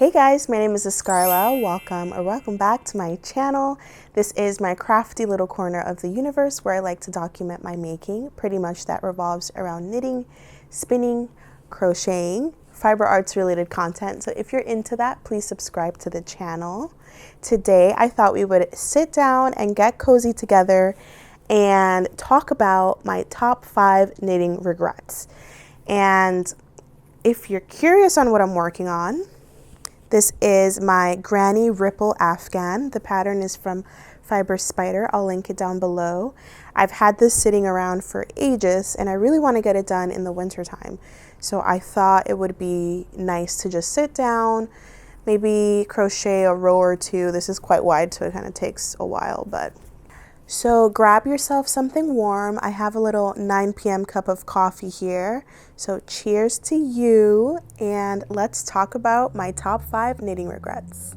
Hey guys, my name is Escarla. Welcome back to my channel. This is my crafty little corner of the universe where I like to document my making. Pretty much that revolves around knitting, spinning, crocheting, fiber arts related content. So if you're into that, please subscribe to the channel. Today, I thought we would sit down and get cozy together and talk about my top 5 knitting regrets. And if you're curious on what I'm working on, this is my Granny Ripple Afghan. The pattern is from Fiber Spider. I'll link it down below. I've had this sitting around for ages and I really want to get it done in the winter time. So I thought it would be nice to just sit down, maybe crochet a row or two. This is quite wide, so it kind of takes a while, but so grab yourself something warm. I have a little 9 p.m. cup of coffee here. So cheers to you, and let's talk about my top 5 knitting regrets.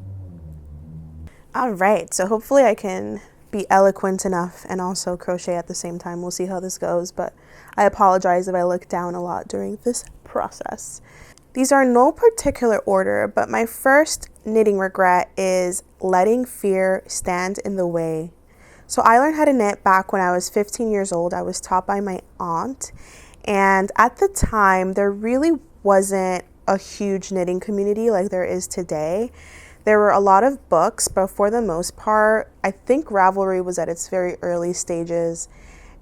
All right, so hopefully I can be eloquent enough and also crochet at the same time. We'll see how this goes, but I apologize if I look down a lot during this process. These are in no particular order, but my first knitting regret is letting fear stand in the way. So I learned how to knit back when I was 15 years old. I was taught by my aunt. And at the time, there really wasn't a huge knitting community like there is today. There were a lot of books, but for the most part, I think Ravelry was at its very early stages.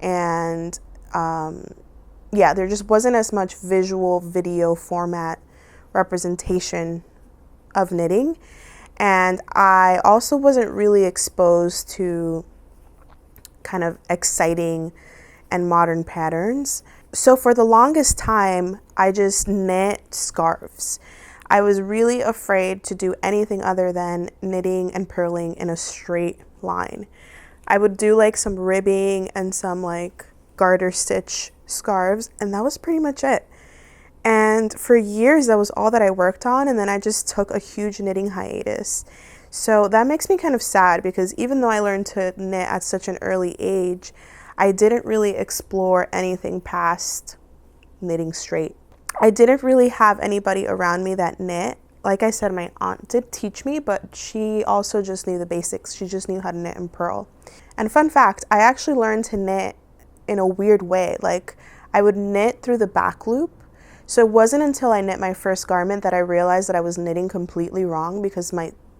And there just wasn't as much visual video format representation of knitting. And I also wasn't really exposed to kind of exciting and modern patterns. So for the longest time, I just knit scarves. I was really afraid to do anything other than knitting and purling in a straight line. I would do like some ribbing and some like garter stitch scarves, and that was pretty much it. And for years, that was all that I worked on, and then I just took a huge knitting hiatus. So that makes me kind of sad because even though I learned to knit at such an early age, I didn't really explore anything past knitting straight. I didn't really have anybody around me that knit. Like I said, my aunt did teach me, but she also just knew the basics. She just knew how to knit and purl. And fun fact, I actually learned to knit in a weird way. Like I would knit through the back loop. So it wasn't until I knit my first garment that I realized that I was knitting completely wrong because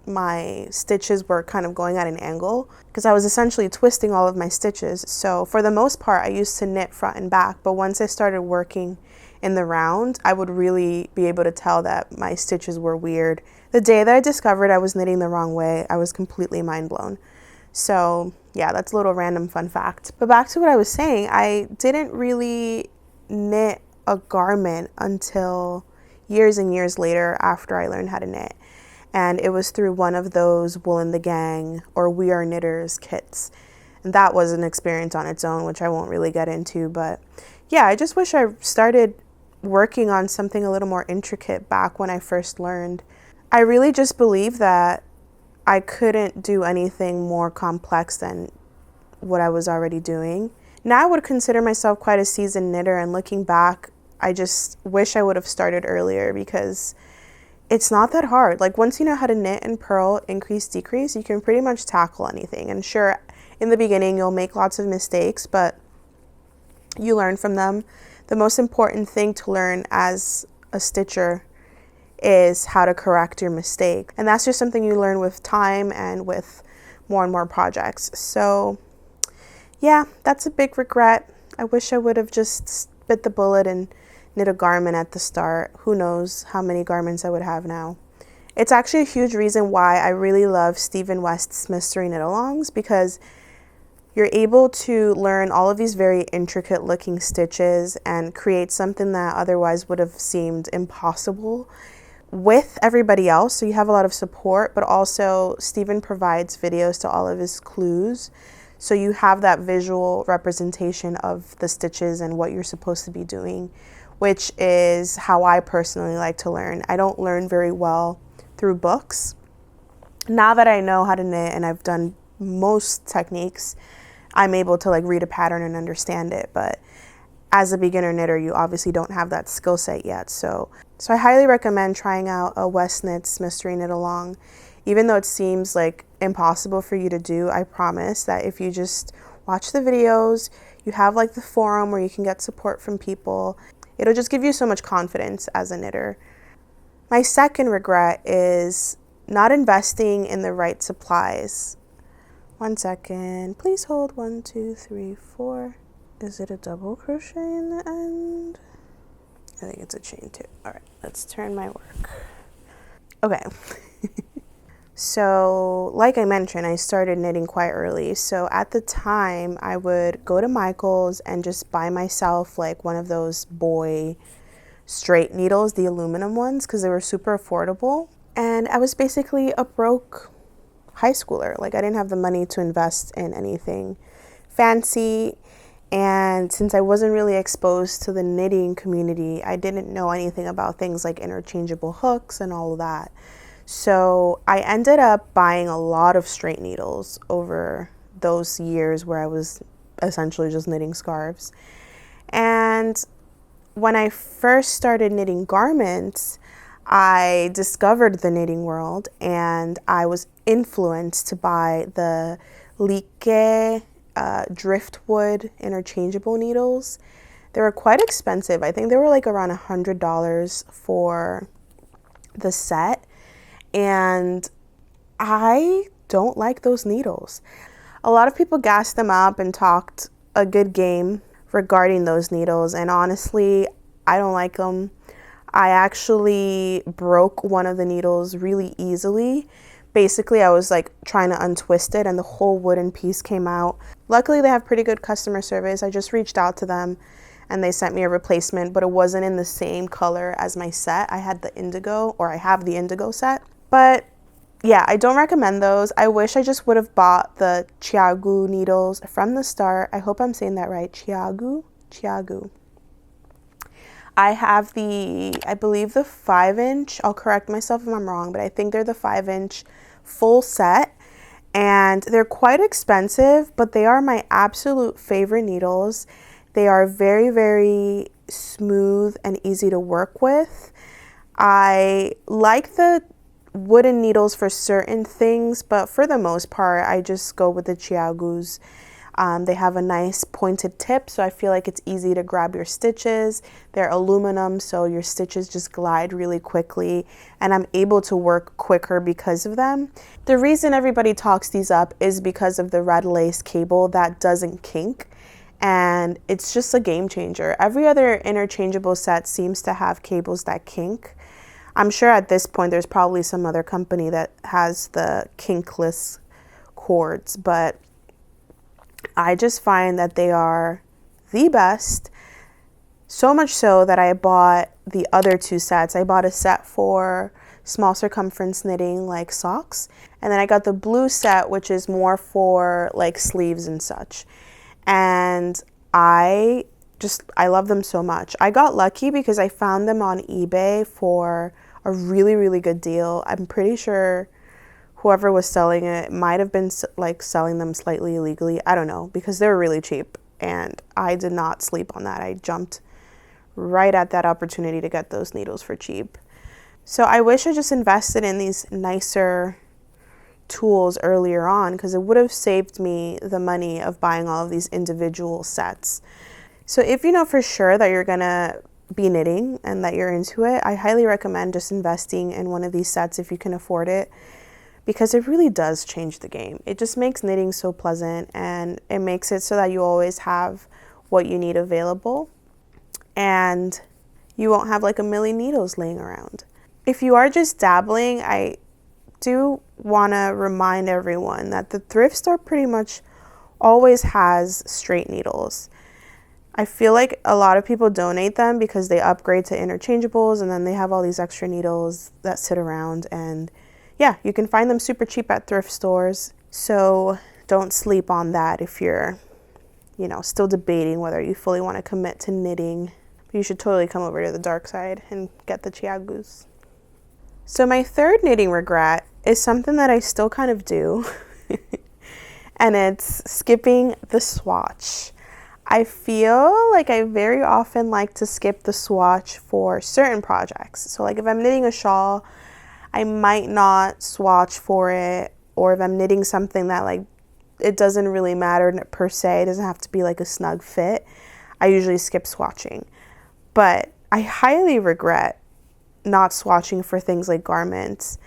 my stitches were kind of going at an angle because I was essentially twisting all of my stitches. So for the most part, I used to knit front and back, but once I started working in the round, I would really be able to tell that my stitches were weird. The day that I discovered I was knitting the wrong way, I was completely mind blown. So yeah, that's a little random fun fact. But back to what I was saying, I didn't really knit a garment until years and years later after I learned how to knit. And it was through one of those Wool in the Gang or We Are Knitters kits. And that was an experience on its own, which I won't really get into. But yeah, I just wish I started working on something a little more intricate back when I first learned. I really just believe that I couldn't do anything more complex than what I was already doing. Now I would consider myself quite a seasoned knitter, and looking back, I just wish I would have started earlier because it's not that hard. Like once you know how to knit and purl, increase, decrease, you can pretty much tackle anything. And sure, in the beginning, you'll make lots of mistakes, but you learn from them. The most important thing to learn as a stitcher is how to correct your mistake. And that's just something you learn with time and with more and more projects. So yeah, that's a big regret. I wish I would have just bit the bullet and knit a garment at the start. Who knows how many garments I would have now. It's actually a huge reason why I really love Stephen West's Mystery Knit-alongs, because you're able to learn all of these very intricate looking stitches and create something that otherwise would have seemed impossible with everybody else. So you have a lot of support, but also Stephen provides videos to all of his clues. So you have that visual representation of the stitches and what you're supposed to be doing, which is how I personally like to learn. I don't learn very well through books. Now that I know how to knit and I've done most techniques, I'm able to like read a pattern and understand it. But as a beginner knitter, you obviously don't have that skill set yet. So I highly recommend trying out a West Knits Mystery Knit Along. Even though it seems like impossible for you to do, I promise that if you just watch the videos, you have like the forum where you can get support from people, it'll just give you so much confidence as a knitter. My second regret is not investing in the right supplies. 1 second, please hold. 1, 2, 3, 4. Is it a double crochet in the end? I think it's a chain too. All right, let's turn my work. Okay. So like I mentioned, I started knitting quite early. So at the time I would go to Michael's and just buy myself like one of those boy straight needles, the aluminum ones, because they were super affordable. And I was basically a broke high schooler. Like I didn't have the money to invest in anything fancy. And since I wasn't really exposed to the knitting community, I didn't know anything about things like interchangeable hooks and all of that. So I ended up buying a lot of straight needles over those years where I was essentially just knitting scarves. And when I first started knitting garments, I discovered the knitting world and I was influenced to buy the Like driftwood interchangeable needles. They were quite expensive. I think they were like around $100 for the set. And I don't like those needles. A lot of people gassed them up and talked a good game regarding those needles, and honestly, I don't like them. I actually broke one of the needles really easily. Basically, I was like trying to untwist it and the whole wooden piece came out. Luckily, they have pretty good customer service. I just reached out to them and they sent me a replacement, but it wasn't in the same color as my set. I had the indigo, or I have the indigo set. But yeah, I don't recommend those. I wish I just would have bought the Chiagu needles from the start. I hope I'm saying that right. Chiagu. I have I believe the 5-inch. I'll correct myself if I'm wrong, but I think they're the 5-inch full set. And they're quite expensive, but they are my absolute favorite needles. They are very, very smooth and easy to work with. I like the wooden needles for certain things, but for the most part, I just go with the Chiagus. They have a nice pointed tip, so I feel like it's easy to grab your stitches. They're aluminum, so your stitches just glide really quickly, and I'm able to work quicker because of them. The reason everybody talks these up is because of the red lace cable that doesn't kink, and it's just a game changer. Every other interchangeable set seems to have cables that kink. I'm sure at this point there's probably some other company that has the kinkless cords, but I just find that they are the best. So much so that I bought the other 2 sets. I bought a set for small circumference knitting like socks, and then I got the blue set, which is more for like sleeves and such. And I love them so much. I got lucky because I found them on eBay for a really, really good deal. I'm pretty sure whoever was selling it might have been like selling them slightly illegally. I don't know, because they were really cheap and I did not sleep on that. I jumped right at that opportunity to get those needles for cheap. So I wish I just invested in these nicer tools earlier on, because it would have saved me the money of buying all of these individual sets. So if you know for sure that you're gonna be knitting and that you're into it, I highly recommend just investing in one of these sets if you can afford it, because it really does change the game. It just makes knitting so pleasant, and it makes it so that you always have what you need available and you won't have like a million needles laying around. If you are just dabbling, I do want to remind everyone that the thrift store pretty much always has straight needles. I feel like a lot of people donate them because they upgrade to interchangeables and then they have all these extra needles that sit around, and yeah, you can find them super cheap at thrift stores. So don't sleep on that if you're, still debating whether you fully want to commit to knitting. You should totally come over to the dark side and get the Chiagus. So my third knitting regret is something that I still kind of do, and it's skipping the swatch. I feel like I very often like to skip the swatch for certain projects. So like if I'm knitting a shawl, I might not swatch for it, or if I'm knitting something that like it doesn't really matter per se, it doesn't have to be like a snug fit, I usually skip swatching. But I highly regret not swatching for things like garments.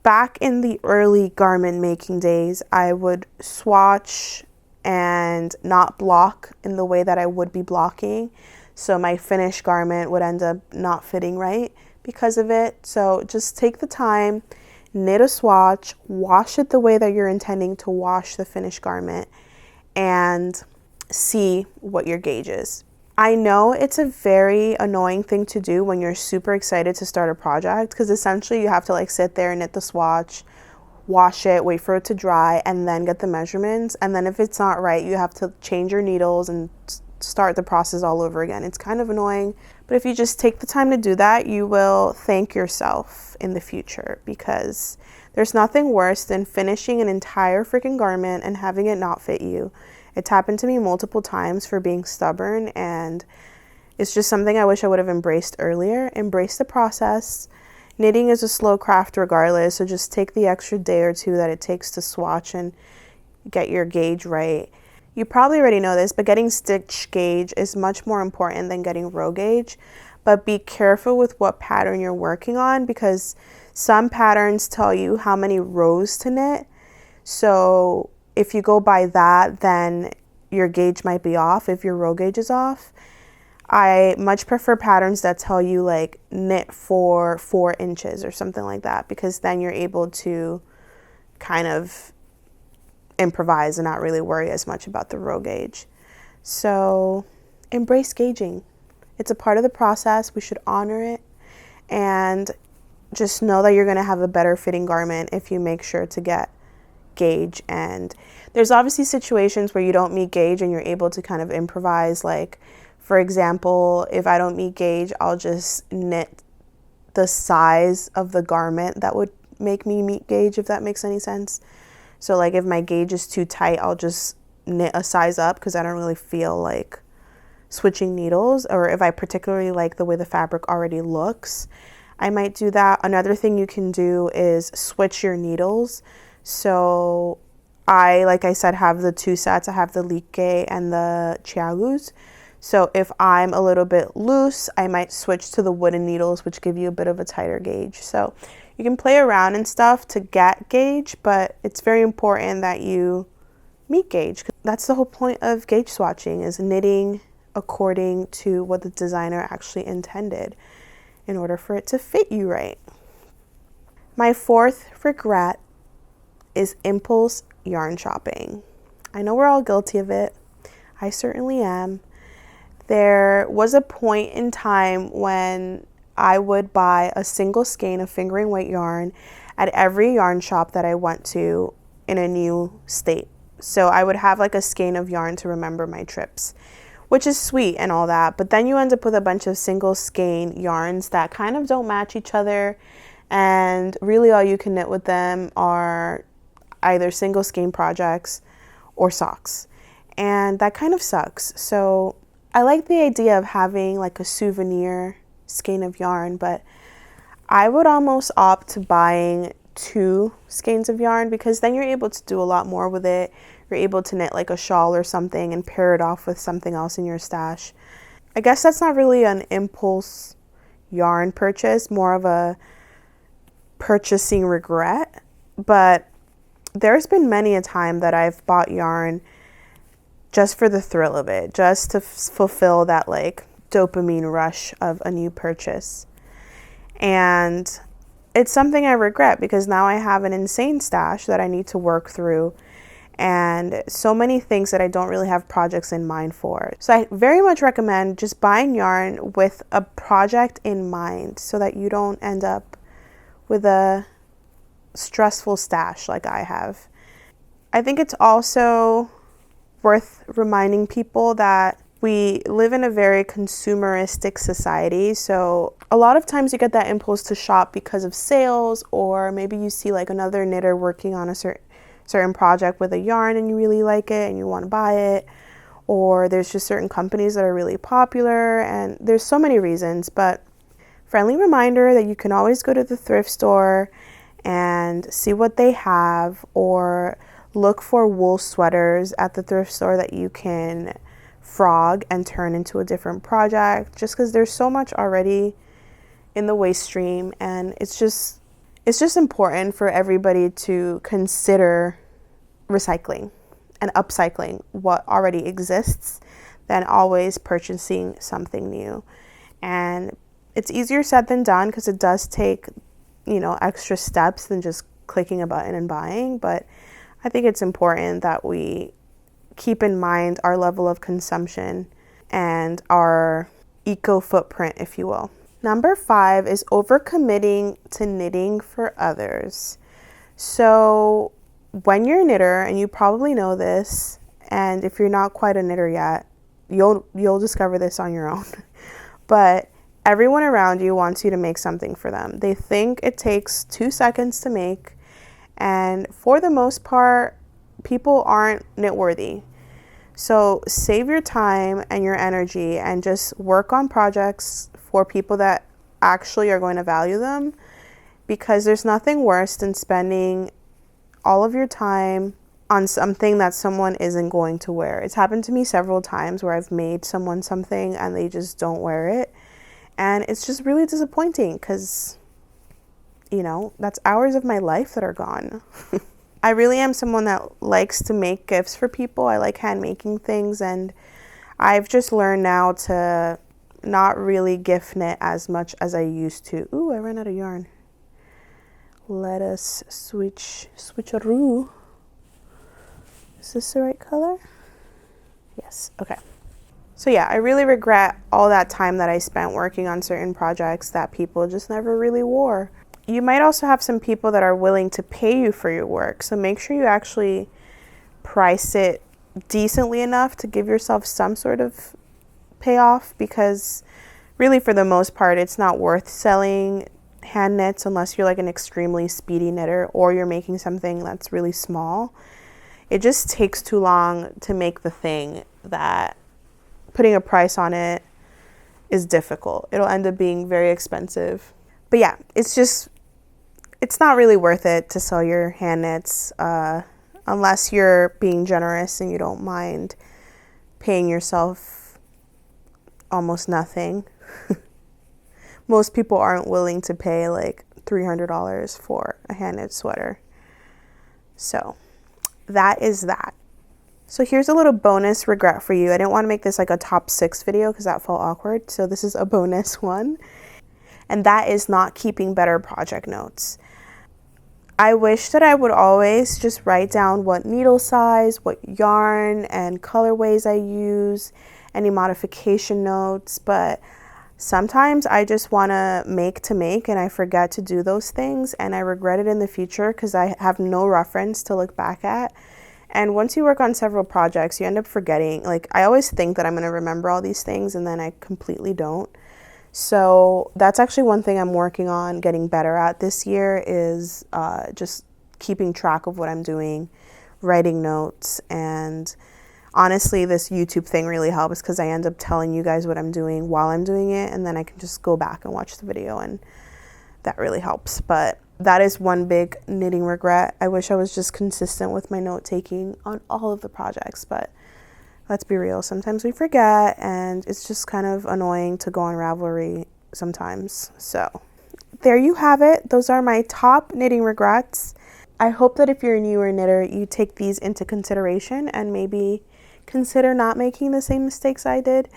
Back in the early garment making days, I would swatch and not block in the way that I would be blocking. So my finished garment would end up not fitting right because of it. So just take the time, knit a swatch, wash it the way that you're intending to wash the finished garment, and see what your gauge is. I know it's a very annoying thing to do when you're super excited to start a project, because essentially you have to like sit there and knit the swatch, wash it, wait for it to dry, and then get the measurements. And then if it's not right, you have to change your needles and start the process all over again. It's kind of annoying, but if you just take the time to do that, you will thank yourself in the future, because there's nothing worse than finishing an entire freaking garment and having it not fit you. It's happened to me multiple times for being stubborn, and it's just something I wish I would have embraced earlier. Embrace the process. Knitting is a slow craft regardless, so just take the extra day or two that it takes to swatch and get your gauge right. You probably already know this, but getting stitch gauge is much more important than getting row gauge. But be careful with what pattern you're working on, because some patterns tell you how many rows to knit. So if you go by that, then your gauge might be off if your row gauge is off. I much prefer patterns that tell you like knit for 4 inches or something like that, because then you're able to kind of improvise and not really worry as much about the row gauge. So embrace gauging. It's a part of the process. We should honor it, and just know that you're going to have a better fitting garment if you make sure to get gauge. And there's obviously situations where you don't meet gauge and you're able to kind of improvise. Like, for example, if I don't meet gauge, I'll just knit the size of the garment that would make me meet gauge, if that makes any sense. So like if my gauge is too tight, I'll just knit a size up because I don't really feel like switching needles. Or if I particularly like the way the fabric already looks, I might do that. Another thing you can do is switch your needles. So like I said, have the 2 sets. I have the like and the chiagus. So if I'm a little bit loose, I might switch to the wooden needles, which give you a bit of a tighter gauge. So you can play around and stuff to get gauge, but it's very important that you meet gauge. That's the whole point of gauge swatching, is knitting according to what the designer actually intended in order for it to fit you right. My 4th regret is impulse yarn shopping. I know we're all guilty of it. I certainly am. There was a point in time when I would buy a single skein of fingering weight yarn at every yarn shop that I went to in a new state. So I would have like a skein of yarn to remember my trips, which is sweet and all that. But then you end up with a bunch of single skein yarns that kind of don't match each other. And really all you can knit with them are either single skein projects or socks. And that kind of sucks. So I like the idea of having like a souvenir skein of yarn, but I would almost opt to buying 2 skeins of yarn, because then you're able to do a lot more with it. You're able to knit like a shawl or something and pair it off with something else in your stash. I guess that's not really an impulse yarn purchase, more of a purchasing regret. But there's been many a time that I've bought yarn just for the thrill of it, just to fulfill that like dopamine rush of a new purchase. And it's something I regret, because now I have an insane stash that I need to work through, and so many things that I don't really have projects in mind for. So I very much recommend just buying yarn with a project in mind, so that you don't end up with a stressful stash like I have. I think it's also worth reminding people that we live in a very consumeristic society. So a lot of times you get that impulse to shop because of sales, or maybe you see like another knitter working on a certain project with a yarn and you really like it and you want to buy it. or there's just certain companies that are really popular, and there's so many reasons. But friendly reminder that you can always go to the thrift store and see what they have, or look for wool sweaters at the thrift store that you can frog and turn into a different project, just because there's so much already in the waste stream. And it's just important for everybody to consider recycling and upcycling what already exists than always purchasing something new. And it's easier said than done, because it does take, extra steps than just clicking a button and buying. But I think it's important that we keep in mind our level of consumption and our eco footprint, if you will. Number 5 is overcommitting to knitting for others. So when you're a knitter, and you probably know this, and if you're not quite a knitter yet, you'll discover this on your own. But everyone around you wants you to make something for them. They think it takes 2 seconds to make, and for the most part, people aren't knit worthy. So save your time and your energy and just work on projects for people that actually are going to value them, because there's nothing worse than spending all of your time on something that someone isn't going to wear. It's happened to me several times where I've made someone something and they just don't wear it. And it's just really disappointing, because, that's hours of my life that are gone. I really am someone that likes to make gifts for people. I like hand making things, and I've just learned now to not really gift knit as much as I used to. Ooh, I ran out of yarn. Let us switcheroo. Is this the right color? Yes, okay. So yeah, I really regret all that time that I spent working on certain projects that people just never really wore. You might also have some people that are willing to pay you for your work, so make sure you actually price it decently enough to give yourself some sort of payoff, because really for the most part it's not worth selling hand knits unless you're like an extremely speedy knitter, or you're making something that's really small. It just takes too long to make the thing that putting a price on it is difficult. It'll end up being very expensive. But yeah, it's not really worth it to sell your hand knits unless you're being generous and you don't mind paying yourself almost nothing. Most people aren't willing to pay like $300 for a hand knit sweater. So that is that. So here's a little bonus regret for you. I didn't want to make this like a top 6 video because that felt awkward. So this is a bonus one. And that is not keeping better project notes. I wish that I would always just write down what needle size, what yarn and colorways I use, any modification notes, but sometimes I just want to make and I forget to do those things, and I regret it in the future because I have no reference to look back at. And once you work on several projects, you end up forgetting. Like, I always think that I'm going to remember all these things, and then I completely don't. So that's actually one thing I'm working on getting better at this year, is just keeping track of what I'm doing, writing notes. And honestly, this YouTube thing really helps because I end up telling you guys what I'm doing while I'm doing it, and then I can just go back and watch the video, and that really helps. But that is one big knitting regret. I wish I was just consistent with my note taking on all of the projects, but let's be real, sometimes we forget, and it's just kind of annoying to go on Ravelry sometimes. So there you have it. Those are my top knitting regrets. I hope that if you're a newer knitter, you take these into consideration and maybe consider not making the same mistakes I did.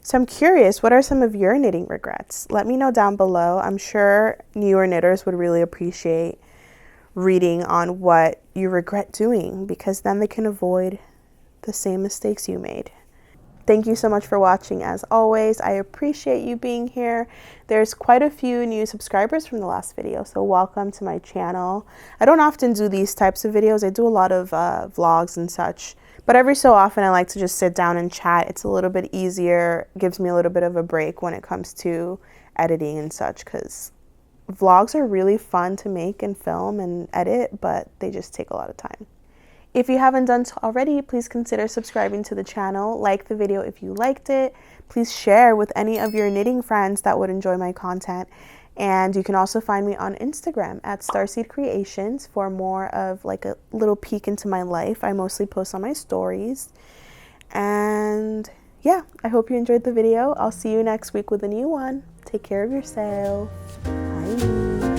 So I'm curious, what are some of your knitting regrets? Let me know down below. I'm sure newer knitters would really appreciate reading on what you regret doing, because then they can avoid the same mistakes you made. Thank you so much for watching. As always, I appreciate you being here. There's quite a few new subscribers from the last video, so welcome to my channel. I don't often do these types of videos. I do a lot of vlogs and such, but every so often I like to just sit down and chat. It's a little bit easier, gives me a little bit of a break when it comes to editing and such, because vlogs are really fun to make and film and edit, but they just take a lot of time. If you haven't done so already, please consider subscribing to the channel. Like the video if you liked it. Please share with any of your knitting friends that would enjoy my content. And you can also find me on Instagram at Starseed Creations for more of like a little peek into my life. I mostly post on my stories. And yeah, I hope you enjoyed the video. I'll see you next week with a new one. Take care of yourself. Bye.